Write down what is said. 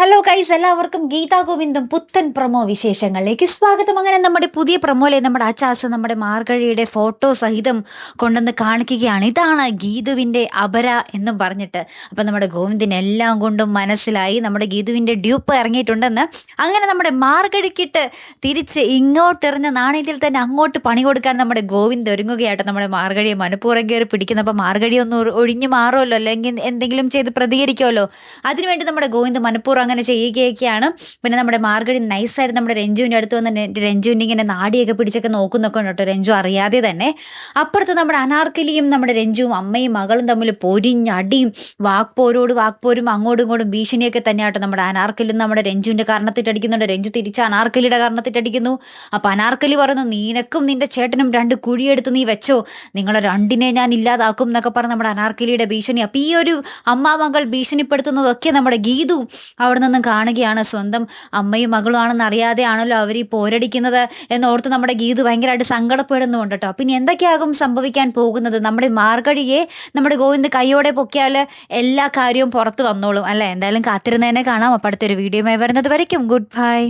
Hello guys, എല്ലാവർക്കും ഗീതാ ഗോവിന്ദം പുത്തൻ promo വിശേഷങ്ങളിലേക്ക് സ്വാഗതം. അങ്ങനെ നമ്മുടെ പുതിയ പ്രൊമോയിലെ നമ്മുടെ ആച്ചാസ് നമ്മുടെ മാർഗഴിയുടെ ഫോട്ടോ സഹിതം കൊണ്ടുവന്ന് കാണിക്കുകയാണ്. ഇതാണ് ഗീതുവിന്റെ അപര എന്നും പറഞ്ഞിട്ട്. അപ്പൊ നമ്മുടെ ഗോവിന്ദിന് എല്ലാം കൊണ്ടും മനസ്സിലായി നമ്മുടെ ഗീതുവിന്റെ ഡ്യൂപ്പ് ഇറങ്ങിയിട്ടുണ്ടെന്ന്. അങ്ങനെ നമ്മുടെ മാർഗഴിക്കിട്ട് തിരിച്ച് ഇങ്ങോട്ടെറിഞ്ഞ നാണയത്തിൽ തന്നെ അങ്ങോട്ട് പണി കൊടുക്കാൻ നമ്മുടെ ഗോവിന്ദ് ഒരുങ്ങുകയായിട്ട്. നമ്മുടെ മാർഗഴിയെ മനഃപൂർവ്വം കയറി പിടിക്കുന്നപ്പോൾ മാർഗഴി ഒന്ന് ഒഴിഞ്ഞു മാറുമല്ലോ, അല്ലെങ്കിൽ എന്തെങ്കിലും ചെയ്ത് പ്രതികരിക്കുമല്ലോ. അതിനുവേണ്ടി നമ്മുടെ ഗോവിന്ദ് മനഃപൂർവ്വം അങ്ങനെ ചെയ്യുകയൊക്കെയാണ്. പിന്നെ നമ്മുടെ മാർഗഴി നൈസായിട്ട് നമ്മുടെ രഞ്ജുവിൻ്റെ അടുത്ത് വന്ന് രഞ്ജുവിൻ്റെ ഇങ്ങനെ നാടിയൊക്കെ പിടിച്ചൊക്കെ നോക്കുന്നൊക്കെ ഉണ്ട് കേട്ടോ, രഞ്ജു അറിയാതെ തന്നെ. അപ്പുറത്ത് നമ്മുടെ അനാർക്കലിയും നമ്മുടെ രഞ്ജുവും അമ്മയും മകളും തമ്മിൽ പൊരിഞ്ഞടിയും വാക്പോരും അങ്ങോട്ടും ഇങ്ങോട്ടും ഭീഷണിയൊക്കെ തന്നെയാട്ടോ. നമ്മുടെ അനാർക്കലിയും നമ്മുടെ രഞ്ജുവിൻ്റെ കാരണത്തിട്ടടിക്കുന്നുണ്ട്, രഞ്ജു തിരിച്ച് അനാർക്കലിയുടെ കാരണത്തിട്ടടിക്കുന്നു. അപ്പം അനാർക്കലി പറയുന്നു, നിനക്കും നിന്റെ ചേട്ടനും രണ്ട് കുഴിയെടുത്ത് നീ വെച്ചോ, നിങ്ങളെ രണ്ടിനെ ഞാൻ ഇല്ലാതാക്കും എന്നൊക്കെ പറഞ്ഞ് നമ്മുടെ അനാർക്കലിയുടെ ഭീഷണി. അപ്പം ഈ ഒരു അമ്മ മകൾ ഭീഷണിപ്പെടുത്തുന്നതൊക്കെ നമ്മുടെ ഗീതു അവിടെ നിന്നും കാണുകയാണ്. സ്വന്തം അമ്മയും മകളും ആണെന്ന് അറിയാതെയാണല്ലോ അവർ ഈ പോരടിക്കുന്നത് എന്നോർത്ത് നമ്മുടെ ഗീതു ഭയങ്കരമായിട്ട് സങ്കടപ്പെടുന്നുണ്ട് കേട്ടോ. പിന്നെ എന്തൊക്കെയാകും സംഭവിക്കാൻ പോകുന്നത്? നമ്മുടെ മാർഗഴിയെ നമ്മുടെ ഗോവിന്ദ് കൈയോടെ പൊക്കിയാൽ എല്ലാ കാര്യവും പുറത്ത് വന്നോളും അല്ലേ? എന്തായാലും കാത്തിരുന്നതിനെ കാണാം. അപ്പം അടുത്തൊരു വീഡിയോയുമായി വരുന്നത് വരയ്ക്കും ഗുഡ് ബൈ.